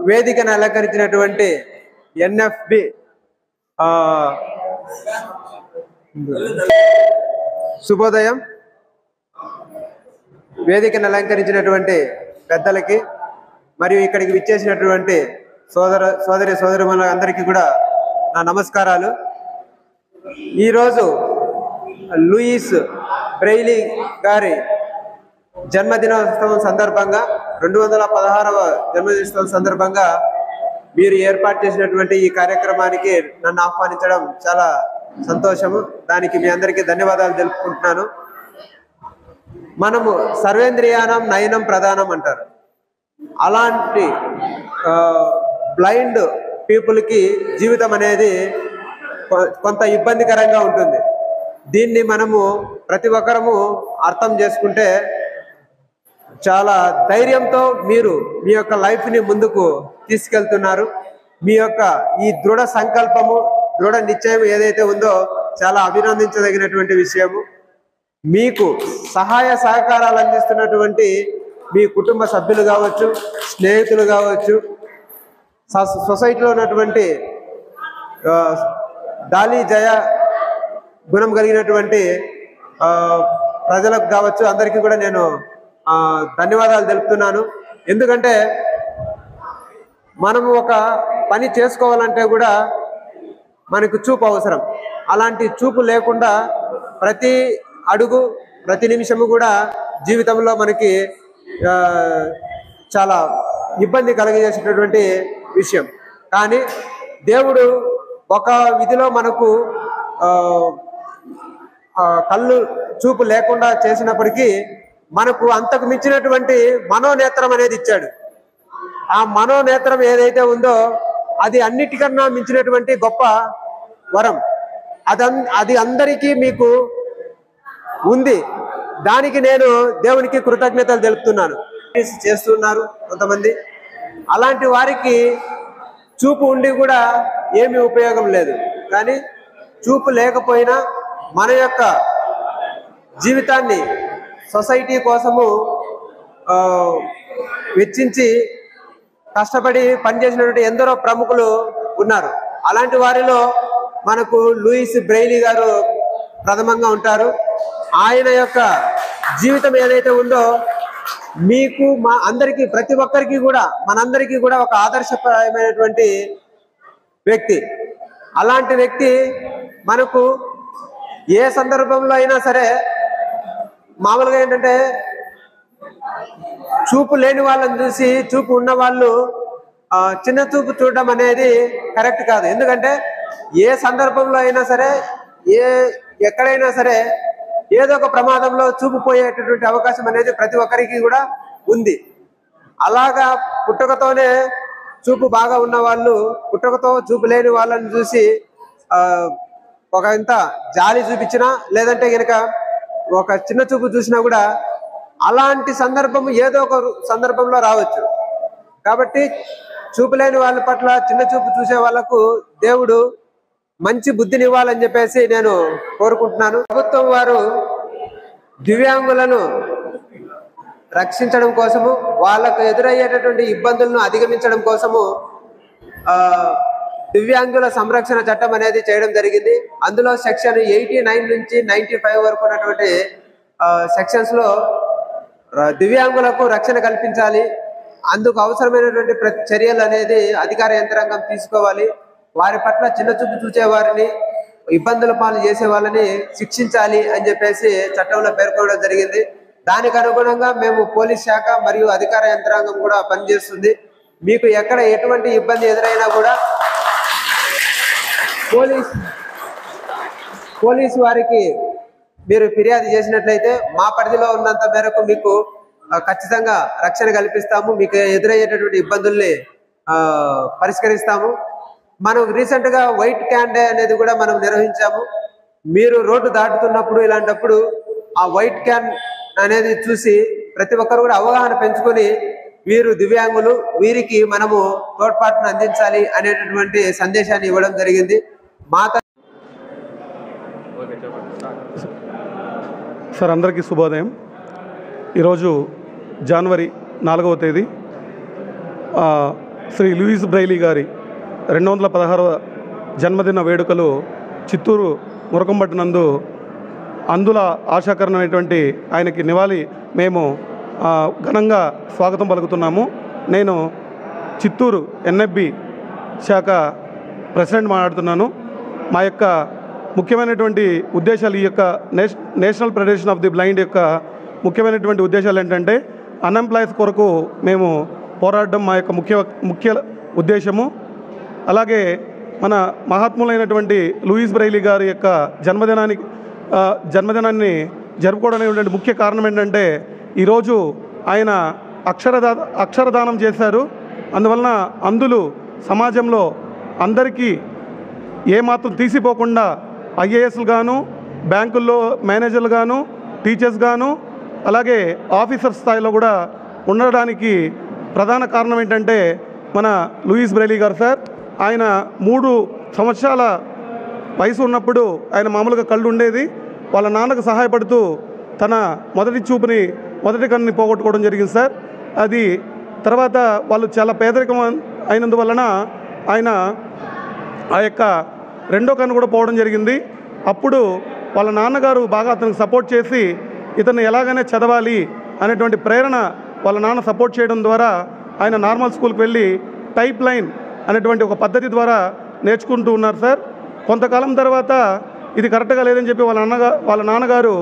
వేదికను అలంకరించినటువంటి ఎన్ఎఫ్బి శుభోదయం. వేదికను అలంకరించినటువంటి పెద్దలకి మరియు ఇక్కడికి విచ్చేసినటువంటి సోదరి అందరికీ కూడా నా నమస్కారాలు. ఈరోజు లూయిస్ బ్రెయిలీ గారి జన్మదినోత్సవం సందర్భంగా 216వ జన్మదినోత్సవం సందర్భంగా మీరు ఏర్పాటు చేసినటువంటి ఈ కార్యక్రమానికి నన్ను ఆహ్వానించడం చాలా సంతోషము. దానికి మీ అందరికీ ధన్యవాదాలు తెలుపుకుంటున్నాను. మనము సర్వేంద్రియానం నయనం ప్రధానం అంటారు. అలాంటి బ్లైండ్ పీపుల్కి జీవితం అనేది కొంత ఇబ్బందికరంగా ఉంటుంది. దీన్ని మనము ప్రతి ఒక్కరము అర్థం చేసుకుంటే చాలా ధైర్యంతో మీరు మీ యొక్క లైఫ్ని ముందుకు తీసుకెళ్తున్నారు. మీ యొక్క ఈ దృఢ సంకల్పము, దృఢ నిశ్చయం ఏదైతే ఉందో చాలా అభినందించదగినటువంటి విషయము. మీకు సహాయ సహకారాలు అందిస్తున్నటువంటి మీ కుటుంబ సభ్యులు కావచ్చు, స్నేహితులు కావచ్చు, సొసైటీలో ఉన్నటువంటి దాలి జయ గుణం కలిగినటువంటి ప్రజలకు కావచ్చు, అందరికీ కూడా నేను ధన్యవాదాలు తెలుపుతున్నాను. ఎందుకంటే మనము ఒక పని చేసుకోవాలంటే కూడా మనకు చూపు అవసరం. అలాంటి చూపు లేకుండా ప్రతి అడుగు, ప్రతి నిమిషము కూడా జీవితంలో మనకి చాలా ఇబ్బంది కలిగజేసేటటువంటి విషయం. కానీ దేవుడు ఒక విధిలో మనకు కళ్ళు చూపు లేకుండా చేసినప్పటికీ మనకు అంతకు మించినటువంటి మనోనేత్రం అనేది ఇచ్చాడు. ఆ మనోనేత్రం ఏదైతే ఉందో అది అన్నిటికన్నా మించినటువంటి గొప్ప వరం. అది అందరికీ మీకు ఉంది. దానికి నేను దేవునికి కృతజ్ఞతలు తెలుపుతున్నాను. చేస్తున్నారు కొంతమంది. అలాంటి వారికి చూపు ఉండి కూడా ఏమీ ఉపయోగం లేదు. కానీ చూపు లేకపోయినా మన యొక్క జీవితాన్ని సొసైటీ కోసము వెచ్చించి కష్టపడి పనిచేసినటువంటి ఎందరో ప్రముఖులు ఉన్నారు. అలాంటి వారిలో మనకు లూయిస్ బ్రెయిలీ గారు ప్రథమంగా ఉంటారు. ఆయన యొక్క జీవితం ఏదైతే ఉందో మీకు మా అందరికీ, ప్రతి ఒక్కరికి కూడా, మనందరికీ కూడా ఒక ఆదర్శప్రాయమైనటువంటి వ్యక్తి. అలాంటి వ్యక్తి మనకు ఏ సందర్భంలో అయినా సరే, మామూలుగా ఏంటంటే చూపు లేని వాళ్ళని చూసి చూపు ఉన్న వాళ్ళు చిన్న చూపు చూడడం అనేది కరెక్ట్ కాదు. ఎందుకంటే ఏ సందర్భంలో అయినా సరే, ఎక్కడైనా సరే ఏదో ఒక ప్రమాదంలో చూపు పోయేటటువంటి అవకాశం అనేది ప్రతి ఒక్కరికి కూడా ఉంది. అలాగా పుట్టుకతోనే చూపు బాగా ఉన్న వాళ్ళు పుట్టుకతో చూపు లేని వాళ్ళని చూసి ఒక ఇంత జాలి చూపించినా, లేదంటే కనుక ఒక చిన్న చూపు చూసినా కూడా అలాంటి సందర్భం ఏదో ఒక సందర్భంలో రావచ్చు. కాబట్టి చూపు లేని వాళ్ళ పట్ల, చిన్న చూపు చూసే వాళ్ళకు దేవుడు మంచి బుద్ధినివ్వాలని చెప్పేసి నేను కోరుకుంటున్నాను. ప్రభుత్వం వారు దివ్యాంగులను రక్షించడం కోసము, వాళ్ళకు ఎదురయ్యేటటువంటి ఇబ్బందులను అధిగమించడం కోసము దివ్యాంగుల సంరక్షణ చట్టం అనేది చేయడం జరిగింది. అందులో సెక్షన్ 89 నుంచి 95 వరకు ఉన్నటువంటి సెక్షన్స్ లో దివ్యాంగులకు రక్షణ కల్పించాలి. అందుకు అవసరమైనటువంటి చర్యలు అనేది అధికార యంత్రాంగం తీసుకోవాలి. వారి పట్ల చిన్న చూపు చూసే వారిని, ఇబ్బందుల పాలు చేసే వాళ్ళని శిక్షించాలి అని చెప్పేసి చట్టంలో పేర్కొనడం జరిగింది. దానికి అనుగుణంగా మేము పోలీస్ శాఖ మరియు అధికార యంత్రాంగం కూడా పనిచేస్తుంది. మీకు ఎక్కడ ఎటువంటి ఇబ్బంది ఎదురైనా కూడా పోలీసు వారికి మీరు ఫిర్యాదు చేసినట్లయితే మా పరిధిలో ఉన్నంత మేరకు మీకు ఖచ్చితంగా రక్షణ కల్పిస్తాము. మీకు ఎదురయ్యేటటువంటి ఇబ్బందుల్ని పరిష్కరిస్తాము. మనం రీసెంట్ గా వైట్ క్యాన్ డే అనేది కూడా మనం నిర్వహించాము. మీరు రోడ్డు దాటుతున్నప్పుడు ఇలాంటప్పుడు ఆ వైట్ క్యాన్ అనేది చూసి ప్రతి ఒక్కరు కూడా అవగాహన పెంచుకొని వీరు దివ్యాంగులు, వీరికి మనము తోడ్పాటును అందించాలి అనేటటువంటి సందేశాన్ని ఇవ్వడం జరిగింది. సార్ అందరికీ శుభోదయం. ఈరోజు జనవరి 4వ తేదీ శ్రీ లూయిస్ బ్రైలీ గారి 216వ జన్మదిన వేడుకలు చిత్తూరు మురకంబట్టి నందు అందుల ఆశాకరణమైనటువంటి ఆయనకి నివాళి మేము ఘనంగా స్వాగతం పలుకుతున్నాము. నేను చిత్తూరు ఎన్ఎఫ్బి శాఖ ప్రెసిడెంట్ మాట్లాడుతున్నాను. మా యొక్క ముఖ్యమైనటువంటి ఉద్దేశాలు, ఈ యొక్క national federation of the blind యొక్క ముఖ్యమైనటువంటి ఉద్దేశాలు ఏంటంటే అన్ఎంప్లాయీస్ కొరకు మేము పోరాడడం మా యొక్క ముఖ్య ఉద్దేశము. అలాగే మన మహాత్ములైనటువంటి లూయిస్ బ్రైలీ గారి యొక్క జన్మదినాన్ని జరుపుకోవడానికి ముఖ్య కారణం ఏంటంటే ఈరోజు ఆయన అక్షరదానం చేశారు. అందువలన అందులు సమాజంలో అందరికీ ఏమాత్రం తీసిపోకుండా ఐఏఎస్లు గాను, బ్యాంకుల్లో మేనేజర్లు గాను, టీచర్స్ గాను, అలాగే ఆఫీసర్ స్థాయిలో కూడా ఉండడానికి ప్రధాన కారణం ఏంటంటే మన లూయిస్ బ్రైలీ గారు సార్. ఆయన 3 సంవత్సరాల వయసు ఉన్నప్పుడు ఆయన మామూలుగా కళ్ళు ఉండేది. వాళ్ళ నాన్నకు సహాయపడుతూ తన మొదటి కన్నుని పోగొట్టుకోవడం జరిగింది సార్. అది తర్వాత వాళ్ళు చాలా పేదరికం అయినందువలన ఆయన ఆ యొక్క 2వ కన్ను కూడా పోవడం జరిగింది. అప్పుడు వాళ్ళ నాన్నగారు బాగా అతనికి సపోర్ట్ చేసి ఇతన్ని ఎలాగైనా చదవాలి అనేటువంటి ప్రేరణ వాళ్ళ నాన్న సపోర్ట్ చేయడం ద్వారా ఆయన నార్మల్ స్కూల్కి వెళ్ళి టైప్ లైన్ అనేటువంటి ఒక పద్ధతి ద్వారా నేర్చుకుంటూ ఉన్నారు సార్. కొంతకాలం తర్వాత ఇది కరెక్ట్గా లేదని చెప్పి వాళ్ళ నాన్నగారు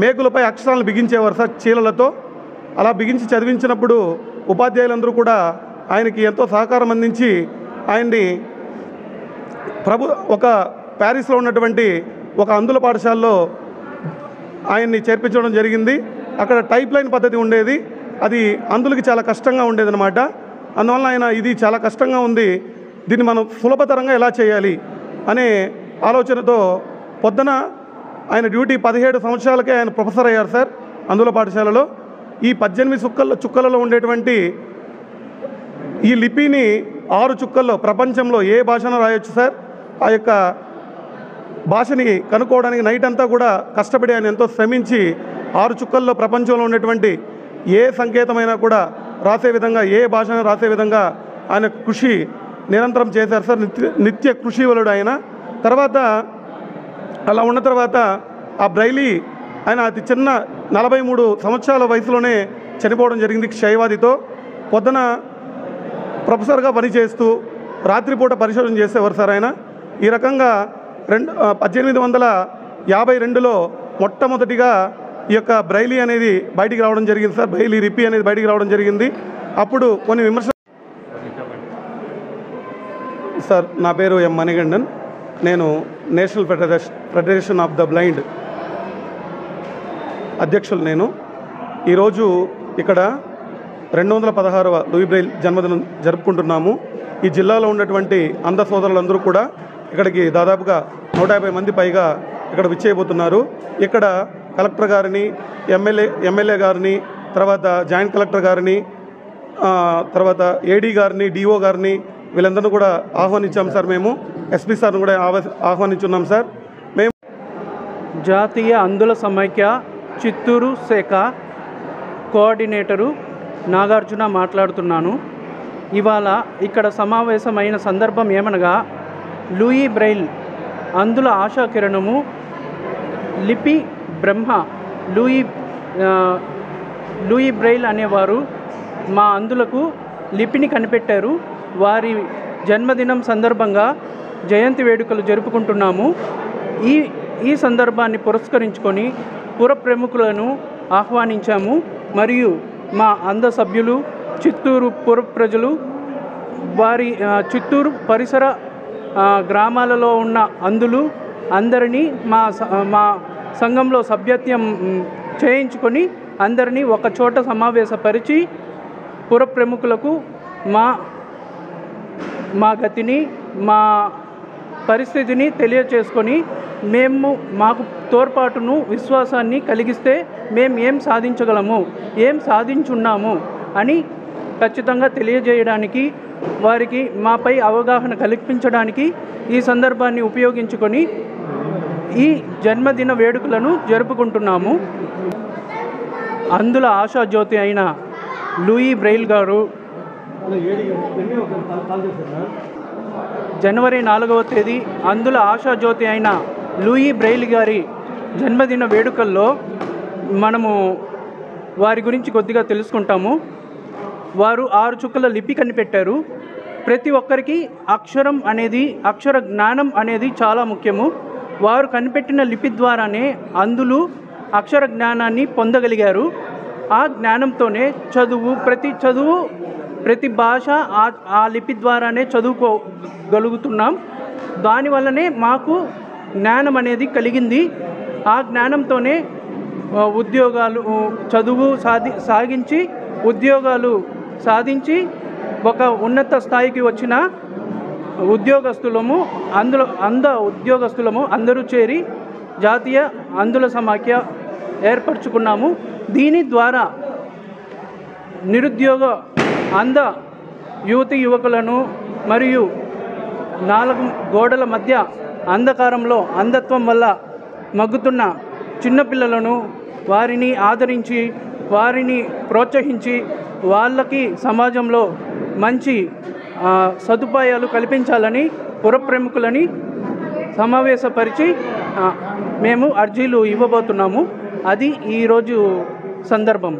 మేకులపై అక్షరాలను బిగించేవారు సార్ చీలలతో. అలా బిగించి చదివించినప్పుడు ఉపాధ్యాయులందరూ కూడా ఆయనకి ఎంతో సహకారం అందించి ఆయన్ని ఒక ప్యారిస్లో ఉన్నటువంటి ఒక అందుల పాఠశాలలో ఆయన్ని చేర్పించడం జరిగింది. అక్కడ టైప్ లైన్ పద్ధతి ఉండేది. అది అందులకి చాలా కష్టంగా ఉండేదన్నమాట. అందువల్ల ఆయన ఇది చాలా కష్టంగా ఉంది, దీన్ని మనం సులభతరంగా ఎలా చేయాలి అనే ఆలోచనతో పొద్దున ఆయన డ్యూటీ 17 సంవత్సరాలకే ఆయన ప్రొఫెసర్ అయ్యారు సార్ అందుల పాఠశాలలో. ఈ 18 చుక్కలలో ఉండేటువంటి ఈ లిపిని 6 చుక్కల్లో ప్రపంచంలో ఏ భాషను రాయొచ్చు సార్. ఆ యొక్క భాషని కనుక్కోవడానికి నైట్ అంతా కూడా కష్టపడి ఆయన ఎంతో శ్రమించి 6 చుక్కల్లో ప్రపంచంలో ఉన్నటువంటి ఏ సంకేతమైనా కూడా రాసే విధంగా, ఏ భాషను రాసే విధంగా ఆయన కృషి నిరంతరం చేశారు సార్. నిత్య కృషివలుడు ఆయన. తర్వాత అలా ఉన్న తర్వాత ఆ బ్రైలీ ఆయన అతి చిన్న 43 సంవత్సరాల వయసులోనే చనిపోవడం జరిగింది క్షయవాదితో. పొద్దున ప్రొఫెసర్గా పనిచేస్తూ రాత్రిపూట పరిశోధన చేసేవారు సార్ ఆయన. ఈ రకంగా 1852లో మొట్టమొదటిగా ఈ యొక్క బ్రైలీ అనేది బయటికి రావడం జరిగింది సార్. బ్రైలీ లిపి అనేది బయటికి రావడం జరిగింది. అప్పుడు కొన్ని విమర్శలు సార్. నా పేరు ఎం మణిగండన్. నేను national federation of the blind అధ్యక్షులు. నేను ఈరోజు ఇక్కడ 216వ లూయి బ్రైల్ జన్మదినం జరుపుకుంటున్నాము. ఈ జిల్లాలో ఉన్నటువంటి అంధ సోదరులందరూ కూడా ఇక్కడికి దాదాపుగా 150 మంది పైగా ఇక్కడ విచ్చేయబోతున్నారు. ఇక్కడ కలెక్టర్ గారిని, ఎమ్మెల్యే గారిని, తర్వాత జాయింట్ కలెక్టర్ గారిని, తర్వాత ఏడీ గారిని, డిఓ గారిని, వీళ్ళందరినీ కూడా ఆహ్వానించాం సార్. మేము ఎస్పీ సార్ని కూడా ఆహ్వానించున్నాం సార్. మేము జాతీయ అందుల సమైక్య చిత్తూరు శాఖ కోఆర్డినేటరు నాగార్జున మాట్లాడుతున్నాను. ఇవాళ ఇక్కడ సమావేశమైన సందర్భం ఏమనగా లూయి బ్రైల్ అందుల ఆశాకిరణము లిపి బ్రహ్మ లూయి బ్రైల్ అనేవారు మా అందులకు లిపిని కనిపెట్టారు. వారి జన్మదినం సందర్భంగా జయంతి వేడుకలు జరుపుకుంటున్నాము. ఈ సందర్భాన్ని పురస్కరించుకొని పుర ప్రముఖులను ఆహ్వానించాము. మరియు మా అంధ సభ్యులు, చిత్తూరు పుర ప్రజలు, వారి చిత్తూరు పరిసర గ్రామాలలో ఉన్న అందులు అందరినీ మా సంఘంలో సభ్యత్వం చేయించుకొని అందరినీ ఒక చోట సమావేశపరిచి పుర ప్రముఖులకు మా గతిని, మా పరిస్థితిని తెలియచేసుకొని మాకు తోడ్పాటును, విశ్వాసాన్ని కలిగిస్తే మేము ఏం సాధించగలము, ఏం సాధించున్నాము అని ఖచ్చితంగా తెలియజేయడానికి, వారికి మాపై అవగాహన కల్పించడానికి ఈ సందర్భాన్ని ఉపయోగించుకొని ఈ జన్మదిన వేడుకలను జరుపుకుంటున్నాము. అందుల ఆశాజ్యోతి అయిన లూయి బ్రెయిల్ గారు జనవరి 4వ తేదీ అందుల ఆశాజ్యోతి అయిన లూయి బ్రెయిల్ గారి జన్మదిన వేడుకల్లో మనము వారి గురించి కొద్దిగా తెలుసుకుంటాము. వారు 6 చుక్కల లిపి కనిపెట్టారు. ప్రతి ఒక్కరికి అక్షర జ్ఞానం అనేది చాలా ముఖ్యము. వారు కనిపెట్టిన లిపి ద్వారానే అందులు అక్షర జ్ఞానాన్ని పొందగలిగారు. ఆ జ్ఞానంతోనే ప్రతి భాష ఆ లిపి ద్వారానే చదువుకోగలుగుతున్నాం. దానివల్లనే మాకు జ్ఞానం అనేది కలిగింది. ఆ జ్ఞానంతోనే ఉద్యోగాలు ఉద్యోగాలు సాధించి ఒక ఉన్నత స్థాయికి వచ్చిన ఉద్యోగస్తులము అందరూ చేరి జాతీయ అందుల సమాఖ్య ఏర్పరచుకున్నాము. దీని ద్వారా నిరుద్యోగ యువకులను మరియు 4 గోడల మధ్య అంధత్వం వల్ల మగ్గుతున్న చిన్నపిల్లలను వారిని ఆదరించి వారిని ప్రోత్సహించి వాళ్ళకి సమాజంలో మంచి సదుపాయాలు కల్పించాలని పురప్రముఖులని సమావేశపరిచి మేము అర్జీలు ఇవ్వబోతున్నాము. అది ఈరోజు సందర్భం.